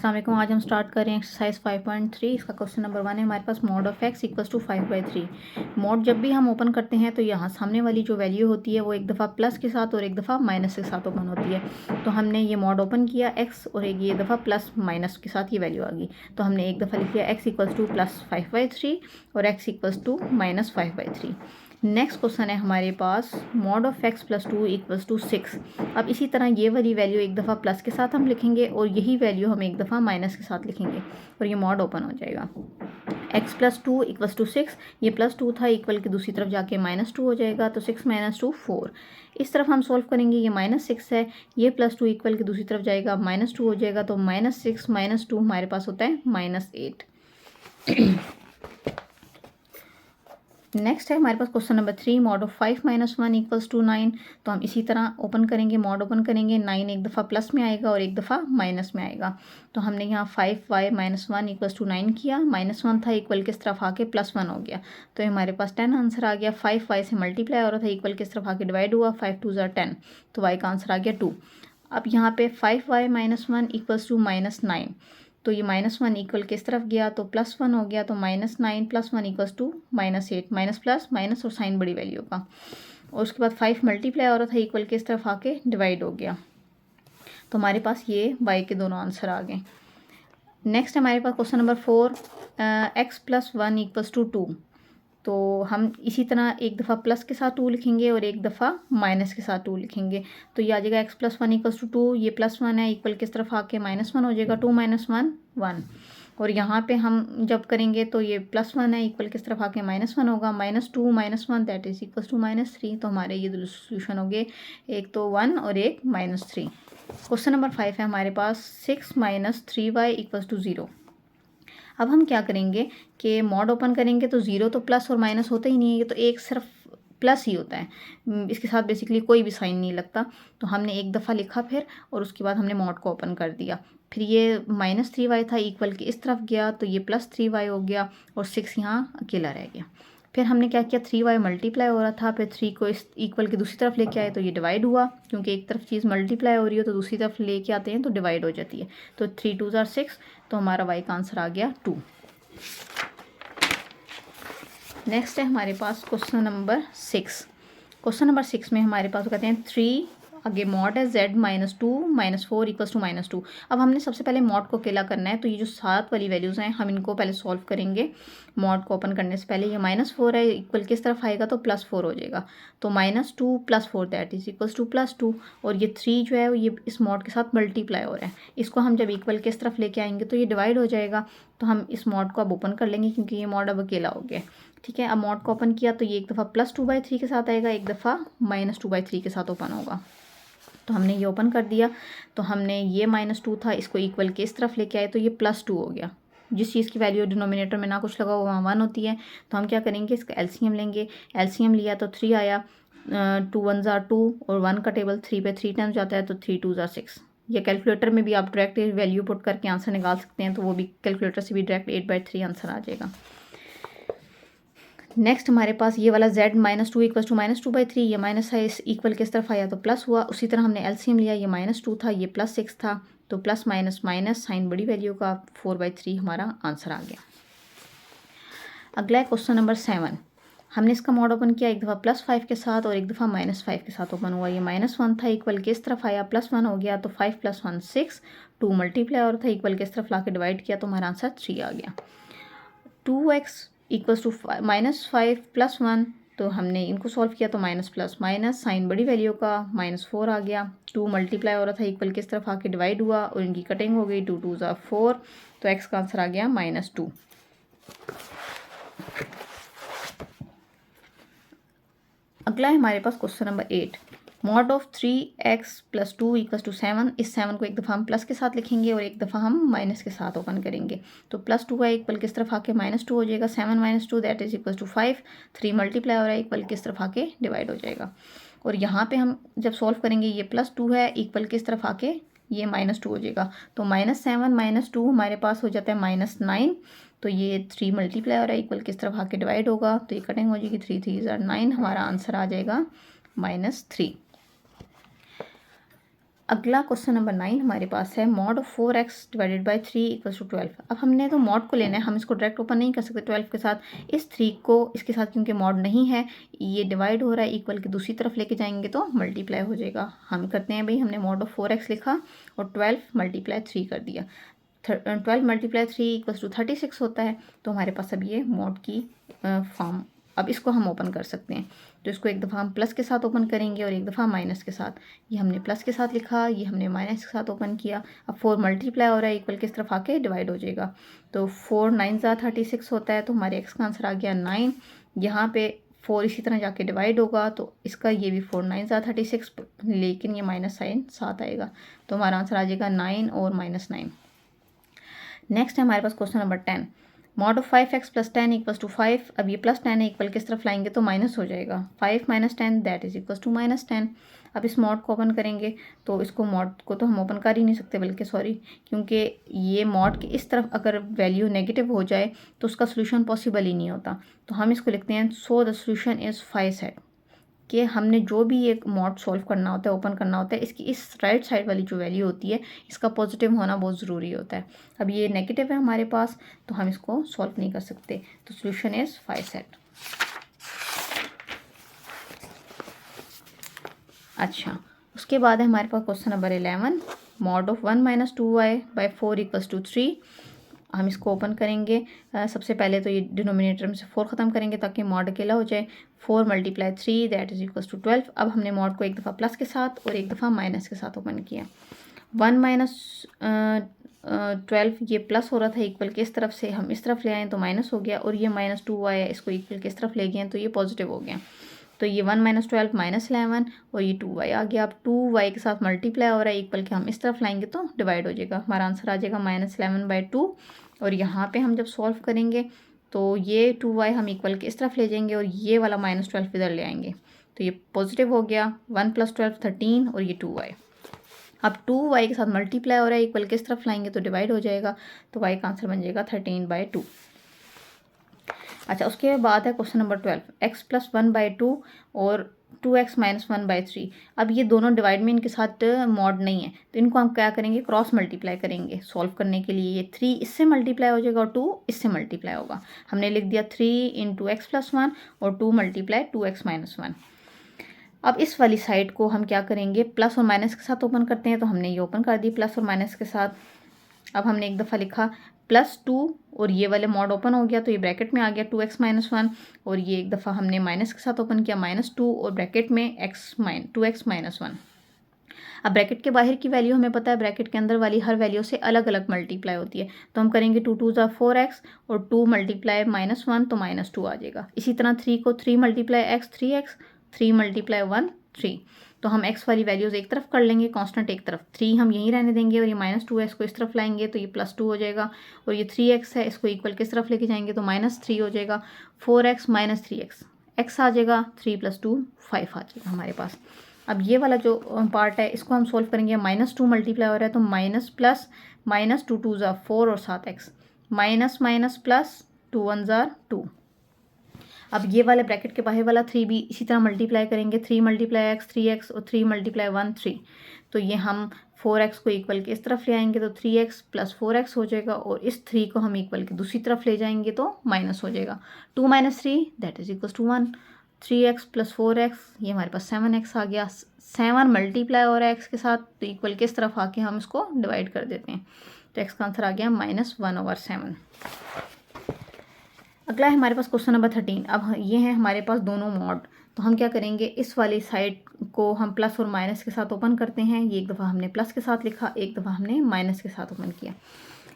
अस्सलाम वालेकुम। आज हम स्टार्ट कर रहे हैं एक्सरसाइज 5.3। इसका क्वेश्चन नंबर 1 है हमारे पास mod of x equals to 5/3। Mod जब भी हम ओपन करते हैं तो यहाँ सामने वाली जो वैल्यू होती है वो एक दफ़ा प्लस के साथ और एक दफ़ा माइनस के साथ ओपन होती है। तो हमने ये मॉड ओपन किया एक्स और एक ये दफ़ा प्लस माइनस के साथ ये वैल्यू आ गई। तो हमने एक दफ़ा लिख लिया एक्स इक्वल्स टू प्लस 5/3 और x equals to minus 5/3। Next question है हमारे पास mod of x plus 2 equals to 6। अब इसी तरह ये वाली वैल्यू एक दफ़ा प्लस के साथ हम लिखेंगे और यही वैल्यू हम एक दफ़ा माइनस के साथ लिखेंगे और ये मॉड ओपन हो जाएगा। x प्लस 2 इक्वल्स टू 6, ये प्लस 2 था, इक्वल के दूसरी तरफ जाके -2 हो जाएगा। तो 6 - 2 4। इस तरफ हम सॉल्व करेंगे, ये -6 है, ये प्लस 2 इक्वल के दूसरी तरफ जाएगा, -2 हो जाएगा। तो -6 - 2 हमारे पास होता है -8। नेक्स्ट है हमारे पास question number 3, mod of 5 - 1 equals to 9। तो हम इसी तरह ओपन करेंगे, मॉड ओपन करेंगे, 9 एक दफ़ा प्लस में आएगा और एक दफ़ा माइनस में आएगा। तो हमने यहाँ 5y - 1 इक्वल्स टू 9 किया, -1 था, इक्वल किस तरफ आके +1 हो गया। तो हमारे पास 10 आंसर आ गया। 5y से मल्टीप्लाई हो रहा था, इक्वल किस तरफ आके डिवाइड हुआ, 5 2 ज़ा 10, तो y का आंसर आ गया 2। अब यहाँ पे 5y - 1 इक्वल्स टू -9, तो ये -1 इक्वल किस तरफ गया, तो +1 हो गया। तो -9 + 1 equals to -8, minus plus minus और साइन बड़ी वैल्यू का। और उसके बाद 5 मल्टीप्लाई हो रहा था, इक्वल किस तरफ आके डिवाइड हो गया। तो हमारे पास ये y के दोनों आंसर आ गए। नेक्स्ट हमारे पास question number 4, x + 1 equals to 2। तो हम इसी तरह एक दफ़ा प्लस के साथ 2 लिखेंगे और एक दफ़ा माइनस के साथ 2 लिखेंगे। तो ये आ जाएगा x + 1 इक्वल्स टू 2, ये +1 है, इक्वल किस तरफ आके -1 हो जाएगा। 2 - 1 1। और यहाँ पे हम जब करेंगे तो ये +1 है, इक्वल किस तरफ आके -1 होगा, -2 - 1 दैट इज इक्वल्स टू -3। तो हमारे ये दो सोल्यूशन हो गए, एक तो 1 और एक -3। क्वेश्चन नंबर 5 है हमारे पास 6 - 3y इक्वल्स टू 0। अब हम क्या करेंगे कि मॉड ओपन करेंगे तो 0 तो प्लस और माइनस होता ही नहीं है, ये तो एक सिर्फ प्लस ही होता है, इसके साथ बेसिकली कोई भी साइन नहीं लगता। तो हमने एक दफ़ा लिखा फिर, और उसके बाद हमने मॉड को ओपन कर दिया। फिर ये -3y था, इक्वल के इस तरफ गया, तो ये +3y हो गया और 6 यहाँ अकेला रह गया। फिर हमने क्या किया, 3y मल्टीप्लाई हो रहा था, फिर 3 को इस इक्वल की दूसरी तरफ लेके आए तो ये डिवाइड हुआ, क्योंकि एक तरफ चीज़ मल्टीप्लाई हो रही हो तो दूसरी तरफ लेके आते हैं तो डिवाइड हो जाती है। तो 3 2 ज़ा 6, तो हमारा y का आंसर आ गया 2। नेक्स्ट है हमारे पास क्वेश्चन नंबर 6। क्वेश्चन नंबर 6 में हमारे पास कहते हैं 3, आगे मॉड है z - 2 - 4 इक्वल्स टू -2। अब हमने सबसे पहले मॉड को अकेला करना है, तो ये जो 7 वाली वैल्यूज़ हैं हम इनको पहले सॉल्व करेंगे। मॉड को ओपन करने से पहले ये -4 है, इक्वल किस तरफ आएगा, तो +4 हो जाएगा। तो -2 + 4 दैट इज इक्वल्स टू +2। और ये 3 जो है ये इस मॉड के साथ मल्टीप्लाई हो रहा है, इसको हम जब इक्वल किस तरफ लेके आएंगे तो ये डिवाइड हो जाएगा। तो हम इस मॉड को अब ओपन कर लेंगे, क्योंकि ये मॉड अब अकेला हो गया। ठीक है, अब मॉड को ओपन किया तो ये एक दफ़ा +2/3 के साथ आएगा, एक दफ़ा -2/3 के साथ ओपन होगा। तो हमने ये ओपन कर दिया, तो हमने ये -2 था, इसको इक्वल के इस तरफ लेके आए तो ये +2 हो गया। जिस चीज़ की वैल्यू डिनोमिनेटर में ना कुछ लगा हो वहाँ 1 होती है। तो हम क्या करेंगे, इसका एलसीएम लेंगे। एलसीएम लिया तो 3 आया, 2 1 ज़ा 2 और 1 का टेबल 3 पे 3 टाइम्स जाता है, तो 3 2 ज़ा 6। या कैलकुलेटर में भी आप डायरेक्ट वैल्यू पुट करके आंसर निकाल सकते हैं, तो वो भी कैलकुलेटर से भी डायरेक्ट 8/3 आंसर आ जाएगा। नेक्स्ट हमारे पास ये वाला z - 2 इक्वल्स टू -2/3, ये माइनस है, इस इक्वल किस तरफ आया तो प्लस हुआ। उसी तरह हमने एलसीएम लिया, ये -2 था, ये +6 था, तो प्लस माइनस माइनस साइन बड़ी वैल्यू का 4/3 हमारा आंसर आ गया। अगला है क्वेश्चन नंबर 7। हमने इसका मॉड ओपन किया, एक दफ़ा +5 के साथ और एक दफ़ा -5 के साथ ओपन हुआ। ये -1 था, इक्वल किस तरफ आया, +1 हो गया। तो 5 + 1 6, 2 मल्टीप्लाई और था, इक्वल किस तरफ ला के डिवाइड किया तो हमारा आंसर 3 आ गया। 2x इक्वल्स टू -5 + 1, तो हमने इनको सॉल्व किया तो माइनस प्लस माइनस साइन बड़ी वैल्यू का -4 आ गया। 2 मल्टीप्लाई हो रहा था, इक्वल किस तरफ आके डिवाइड हुआ और इनकी कटिंग हो गई, 2 2 ज़ा 4, तो x का आंसर आ गया -2। अगला है हमारे पास question number 8, mod of 3x + 2 equals to 7। इस 7 को एक दफ़ा हम प्लस के साथ लिखेंगे और एक दफ़ा हम माइनस के साथ ओपन करेंगे। तो +2 है, इक्वल किस तरफ आके -2 हो जाएगा, 7 - 2 that is equals to 5। 3 multiply हो रहा है, इक्वल किस तरफ आके डिवाइड हो जाएगा। और यहाँ पे हम जब सॉल्व करेंगे, ये +2 है, इक्वल किस तरफ आके ये -2 हो जाएगा। तो -7 - 2 हमारे पास हो जाता है -9। तो ये 3 मल्टीप्लाई हो रहा है, इक्वल किस तरफ आके डिवाइड होगा, तो ये कटिंग हो जाएगी, 3 3 ज़ा 9, हमारा आंसर आ जाएगा -3। अगला क्वेश्चन नंबर 9 हमारे पास है mod of 4x divided by 3 equals to 12। अब हमने तो मॉड को लेना है, हम इसको डायरेक्ट ओपन नहीं कर सकते 12 के साथ। इस 3 को इसके साथ क्योंकि मॉड नहीं है, ये डिवाइड हो रहा है, इक्वल की दूसरी तरफ लेके जाएंगे तो मल्टीप्लाई हो जाएगा। हम करते हैं भाई, हमने मॉड ऑफ 4x लिखा और 12 मल्टीप्लाई 3 कर दिया। 12 मल्टीप्लाई 3 इक्वल्स टू 36 होता है। तो हमारे पास अब ये मॉड की फॉर्म, अब इसको हम ओपन कर सकते हैं। तो इसको एक दफ़ा हम प्लस के साथ ओपन करेंगे और एक दफ़ा माइनस के साथ। ये हमने प्लस के साथ लिखा, ये हमने माइनस के साथ ओपन किया। अब 4 मल्टीप्लाई हो रहा है, इक्वल किस तरफ आके डिवाइड हो जाएगा। तो 4 9 36 होता है, तो हमारे एक्स का आंसर आ गया 9। यहाँ पे 4 इसी तरह जाके डिवाइड होगा, तो इसका ये भी 4 9 36, लेकिन ये माइनस साइन साथ आएगा। तो हमारा आंसर आ जाएगा 9 और -9। नेक्स्ट है हमारे पास question number 10। Mod of 5x plus 10 equals to 5। अब ये प्लस 10 है, इक्वल किस तरफ लाएंगे तो माइनस हो जाएगा। 5 minus 10 that is equals to -10। अब इस मॉड को ओपन करेंगे, तो इसको मॉड को तो हम ओपन कर ही नहीं सकते, बल्कि सॉरी, क्योंकि ये मॉड के इस तरफ अगर वैल्यू नेगेटिव हो जाए तो उसका सोल्यूशन पॉसिबल ही नहीं होता। तो हम इसको लिखते हैं so the solution is 5 set, कि हमने जो भी एक मॉड सॉल्व करना होता है, ओपन करना होता है, इसकी इस राइट साइड वाली जो वैल्यू होती है इसका पॉजिटिव होना बहुत ज़रूरी होता है। अब ये नेगेटिव है हमारे पास, तो हम इसको सॉल्व नहीं कर सकते। तो सोल्यूशन इज़ 5 सेट। अच्छा, उसके बाद है हमारे पास question number 11। Mod of 1 minus 2y by 4 equals to 3। हम इसको ओपन करेंगे। सबसे पहले तो ये डिनोमिनेटर में से 4 ख़त्म करेंगे ताकि मॉड अकेला हो जाए। 4 multiply 3 that is equals to 12। अब हमने मॉड को एक दफ़ा प्लस के साथ और एक दफ़ा माइनस के साथ ओपन किया। 1 माइनस 12 ये प्लस हो रहा था, इक्वल के इस तरफ से हम इस तरफ ले आए तो माइनस हो गया, और ये -2y है, इसको इक्वल के इस तरफ ले गए तो ये पॉजिटिव हो गया। तो ये 1 माइनस 12 माइनस 11 और ये 2y आ गया। अब 2y के साथ मल्टीप्लाई हो रहा है, इक्वल के हम इस तरफ लाएंगे तो डिवाइड हो जाएगा। हमारा आंसर आ जाएगा -11/2। और यहाँ पे हम जब सॉल्व करेंगे तो ये 2y हम इक्वल के इस तरफ ले जाएंगे और ये वाला -12 इधर ले आएंगे, तो ये पॉजिटिव हो गया। 1 + 12 13 और ये 2y। अब 2y के साथ मल्टीप्लाई हो रहा है, इक्वल के इस तरफ लाएंगे तो डिवाइड हो जाएगा, तो y का आंसर बन जाएगा 13/2। अच्छा, उसके बाद है क्वेश्चन नंबर 12। x + 1/2 और 2x - 1/3। अब ये दोनों डिवाइड में इनके साथ मॉड नहीं है, तो इनको हम क्या करेंगे, क्रॉस मल्टीप्लाई करेंगे सॉल्व करने के लिए। ये 3 इससे मल्टीप्लाई हो जाएगा और 2 इससे मल्टीप्लाई होगा। हमने लिख दिया 3 × x + 1 और 2 × 2x - 1। अब इस वाली साइड को हम क्या करेंगे, प्लस और माइनस के साथ ओपन करते हैं। तो हमने ये ओपन कर दी प्लस और माइनस के साथ। अब हमने एक दफ़ा लिखा +2 और ये वाले मॉड ओपन हो गया, तो ये ब्रैकेट में आ गया 2x - 1, और ये एक दफ़ा हमने माइनस के साथ ओपन किया -2 और ब्रैकेट में 2x - 1। अब ब्रैकेट के बाहर की वैल्यू हमें पता है, ब्रैकेट के अंदर वाली हर वैल्यू से अलग अलग मल्टीप्लाई होती है। तो हम करेंगे 2 2 = 4x और 2 × -1 तो -2 आ जाएगा। इसी तरह 3 को 3 × x 3x, 3 × 1 3। तो हम x वाली वैल्यूज़ एक तरफ कर लेंगे, कांस्टेंट एक तरफ, 3 हम यहीं रहने देंगे, और ये -2 है, इसको इस तरफ लाएंगे तो ये +2 हो जाएगा, और ये 3x है, इसको इक्वल किस तरफ लेके जाएंगे तो -3 हो जाएगा। 4x - 3x, x आ जाएगा, 3 + 2 5 आ जाएगा हमारे पास। अब ये वाला जो पार्ट है इसको हम सोल्व करेंगे। -2 मल्टीप्लाई हो रहा है तो माइनस प्लस, -2 2 = 4 और 7x, माइनस माइनस प्लस, 2 1 = 2। अब ये वाले ब्रैकेट के बाहर वाला 3 भी इसी तरह मल्टीप्लाई करेंगे। 3 × x 3x और 3 × 1 3। तो ये हम 4x को इक्वल के इस तरफ ले आएंगे तो 3x + 4x हो जाएगा, और इस 3 को हम इक्वल के दूसरी तरफ ले जाएंगे तो माइनस हो जाएगा। 2 - 3 that is equal to 1। 3x + 4x, ये हमारे पास 7x आ गया। 7 मल्टीप्लाई हो रहा है x के साथ, तो इक्वल के इस तरफ आके हम इसको डिवाइड कर देते हैं, तो x का आंसर आ गया -1/7। अगला है हमारे पास क्वेश्चन नंबर 13। अब ये है हमारे पास दोनों मॉड, तो हम क्या करेंगे, इस वाली साइड को हम प्लस और माइनस के साथ ओपन करते हैं। ये एक दफ़ा हमने प्लस के साथ लिखा, एक दफ़ा हमने माइनस के साथ ओपन किया।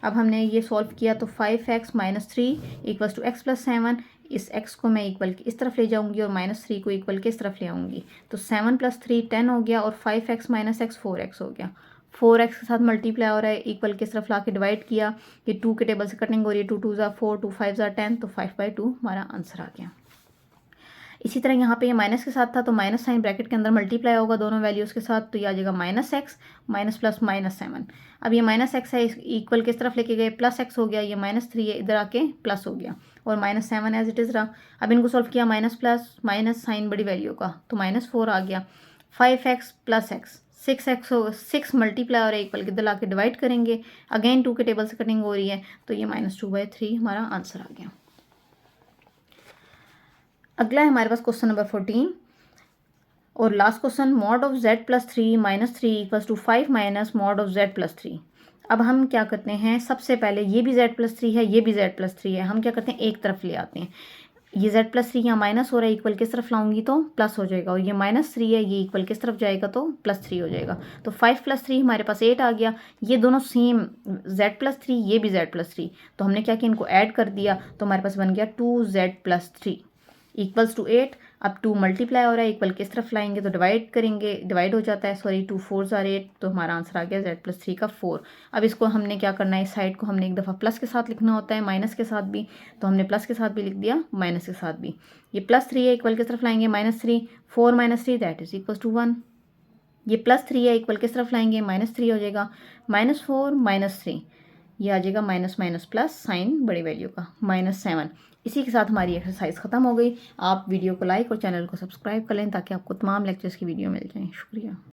अब हमने ये सॉल्व किया तो 5x - 3 = x + 7। इस x को मैं इक्वल के इस तरफ ले जाऊंगी और -3 को इक्वल के इस तरफ ले आऊँगी, तो 7 + 3 10 हो गया, और 5x - x 4x हो गया। 4x के साथ मल्टीप्लाई हो रहा है, इक्वल के तरफ ला के डिवाइड किया, ये 2 के टेबल से कटेंगे, और ये 2 2 = 4 2 5 = 10, तो 5/2 हमारा आंसर आ गया। इसी तरह यहाँ पे ये माइनस के साथ था, तो माइनस साइन ब्रैकेट के अंदर मल्टीप्लाई होगा दोनों वैल्यूज़ के साथ, तो ये आ जाएगा -x माइनस प्लस -7। अब ये -x है, इक्वल किस तरफ लेके गए, +x हो गया, ये -3 है, इधर आके प्लस हो गया, और -7 एज इट इज़ रहा। अब इनको सॉल्व किया, माइनस प्लस माइनस साइन बड़ी वैल्यू का, तो -4 आ गया। 5x + x 6 मल्टीप्लाई और इक्वल के इधर ला के डिवाइड करेंगे, अगेन 2 के टेबल से कटिंग हो रही है, तो ये -2/3 हमारा आंसर आ गया। अगला है हमारे पास क्वेश्चन नंबर 14 और last question, mod of z+3 -3 equals to 5 minus mod of z+3। अब हम क्या करते हैं, सबसे पहले ये भी z+3 है, ये भी z+3 है, हम क्या करते हैं एक तरफ ले आते हैं। ये z+3 यहाँ माइनस हो रहा है, इक्वल किस तरफ लाऊंगी तो प्लस हो जाएगा, और ये -3 है, ये इक्वल किस तरफ जाएगा तो +3 हो जाएगा। तो 5 + 3 हमारे पास 8 आ गया। ये दोनों सेम z+3, ये भी z+3, तो हमने क्या किया, इनको ऐड कर दिया, तो हमारे पास बन गया 2z+3 इक्वल्स टू 8। अब 2 मल्टीप्लाई हो रहा है, इक्वल किस तरफ लाएंगे तो डिवाइड करेंगे, डिवाइड हो जाता है, सॉरी 2 4s are 8, तो हमारा आंसर आ गया z+3 का 4। अब इसको हमने क्या करना है, इस साइड को हमने एक दफ़ा प्लस के साथ लिखना होता है, माइनस के साथ भी, तो हमने प्लस के साथ भी लिख दिया, माइनस के साथ भी। ये +3 है, इक्वल किस तरफ लाएंगे -3, 4 - 3 दैट इज इक्वल टू 1। ये +3 है, इक्वल किस तरफ लाएंगे -3 हो जाएगा, -4 - 3, ये आ जाएगा माइनस माइनस प्लस साइन बड़ी वैल्यू का -7। इसी के साथ हमारी एक्सरसाइज ख़त्म हो गई। आप वीडियो को लाइक और चैनल को सब्सक्राइब कर लें ताकि आपको तमाम लेक्चर्स की वीडियो मिल जाएं। शुक्रिया।